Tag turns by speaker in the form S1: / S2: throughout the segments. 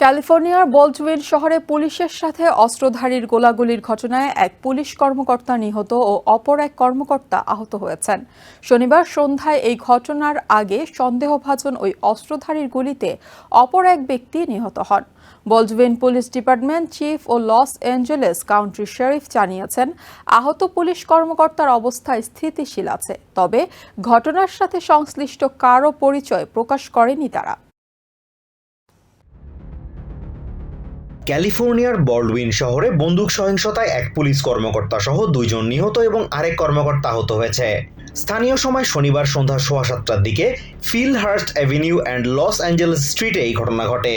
S1: ক্যালিফোর্নিয়ার বল্ডউইন শহরে পুলিশের সাথে অস্ত্রধারীর গোলাগুলির ঘটনায় এক পুলিশ কর্মকর্তা নিহত ও অপর এক কর্মকর্তা আহত হয়েছেন। শনিবার সন্ধ্যায় এই ঘটনার আগে সন্দেহভাজন ওই অস্ত্রধারীর গুলিতে অপর এক ব্যক্তি নিহত হন। বল্ডউইন পুলিশ ডিপার্টমেন্ট চিফ ও লস অ্যাঞ্জেলেস কাউন্টি শেরিফ জানিয়েছেন, আহত পুলিশ কর্মকর্তার অবস্থা স্থিতিশীল আছে, তবে ঘটনার সাথে সংশ্লিষ্ট কারও পরিচয় প্রকাশ করেনি তারা।
S2: ক্যালিফোর্নিয়ার বল্ডউইন শহরে বন্দুক সহিংসতায় এক পুলিশ কর্মকর্তা সহ দুইজন নিহত এবং আরেক কর্মকর্তা আহত হয়েছে। স্থানীয় সময় শনিবার সন্ধ্যা 7:15টার দিকে ফিলহার্স্ট অ্যাভিনিউ অ্যান্ড লস অ্যাঞ্জেলেস স্ট্রিটে এই ঘটনা ঘটে।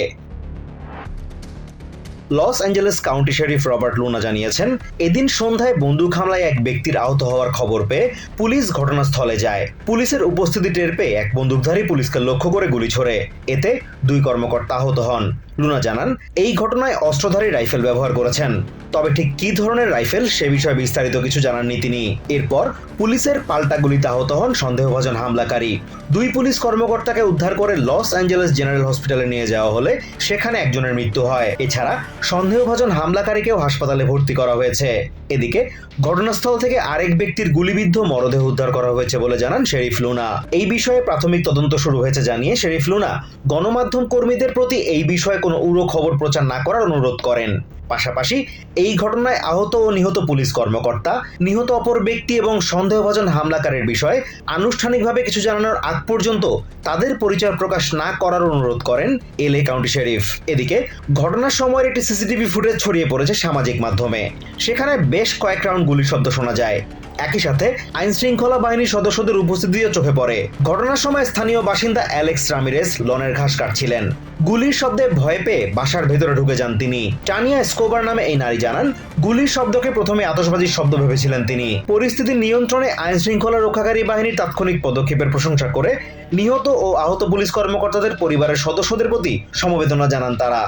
S2: Los Angeles county sheriff Robert Luna জানিয়েছেন, এদিন সন্ধ্যায় বন্দুক হামলায় এক ব্যক্তির আহত হওয়ার খবর পেয়ে পুলিশ ঘটনাস্থলে যায়। পুলিশের উপস্থিতি টের পেয়ে এক বন্দুকধারী পুলিশকে লক্ষ্য করে গুলি ছোড়ে। এতে দুই কর্মকর্তা আহত হন। লুনা জানান, এই ঘটনায় অস্ত্রধারী রাইফেল ব্যবহার করেছেন, তবে ঠিক কী ধরনের রাইফেল সে বিষয়ে বিস্তারিত কিছু জানাননি তিনি। এরপর পুলিশের পাল্টা গুলিতে আহত হন সন্দেহভাজন হামলাকারী। দুই পুলিশ কর্মকর্তাকে উদ্ধার করে লস অ্যাঞ্জেলেস জেনারেল হসপিটালে নিয়ে যাওয়া হলে সেখানে একজনের মৃত্যু হয়। এছাড়া সন্দেহভাজন হামলাকারীকেও হাসপাতালে ভর্তি করা হয়েছে। এদিকে ঘটনাস্থল থেকে আরেক ব্যক্তির গুলিবিদ্ধ মরদেহ উদ্ধার করা হয়েছে বলে জানান শেরিফ লুনা। এই বিষয়ে প্রাথমিক তদন্ত শুরু হয়েছে জানিয়ে শেরিফ লুনা গণমাধ্যম কর্মীদের প্রতি এই বিষয়ে কোনো উড়ো খবর প্রচার না করার অনুরোধ করেন। পাশাপাশি এই ঘটনায় আহত ও নিহত পুলিশ কর্মকর্তা, নিহত অপর ব্যক্তি এবং সন্দেহভাজন হামলাকারীর বিষয়ে আনুষ্ঠানিকভাবে কিছু জানানোর আগ পর্যন্ত তাদের পরিচয় প্রকাশ না করার অনুরোধ করেন এলএ কাউন্টি শেরিফ। এদিকে ঘটনার সময়ের একটি সিসিটিভি ফুটেজ ছড়িয়ে পড়েছে সামাজিক মাধ্যমে। সেখানে বেশ কয়েক রাউন্ড গুলির শব্দ শোনা যায়। একই সাথে আইন শৃঙ্খলা বাহিনীর সদস্যদের উপস্থিতিও চোখে পড়ে। ঘটনার সময় স্থানীয় বাসিন্দা অ্যালেক্স রামিরেস লনের ঘাস কাটছিলেন। গুলির শব্দে ভয় পেয়ে বাসার ভেতরে ঢুকে যান তিনি। টানিয়া স্কোবার নামে এই নারী জানান, গুলির শব্দকে প্রথমে আতশবাজির শব্দ ভেবেছিলেন তিনি। পরিস্থিতি নিয়ন্ত্রণে আইন শৃঙ্খলা রক্ষাকারী বাহিনীর তাৎক্ষণিক পদক্ষেপের প্রশংসা করে নিহত ও আহত পুলিশ কর্মকর্তাদের পরিবারের সদস্যদের প্রতি সমবেদনা জানান তারা।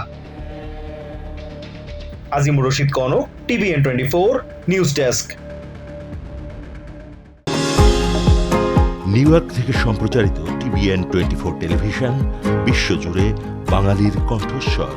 S2: Azimur Rashid Kanak, TVN 24 news desk.
S3: New York থেকে সম্প্রচারিত TVN 24 টেলিভিশন বিশ্বজুড়ে বাঙালির কণ্ঠস্বর।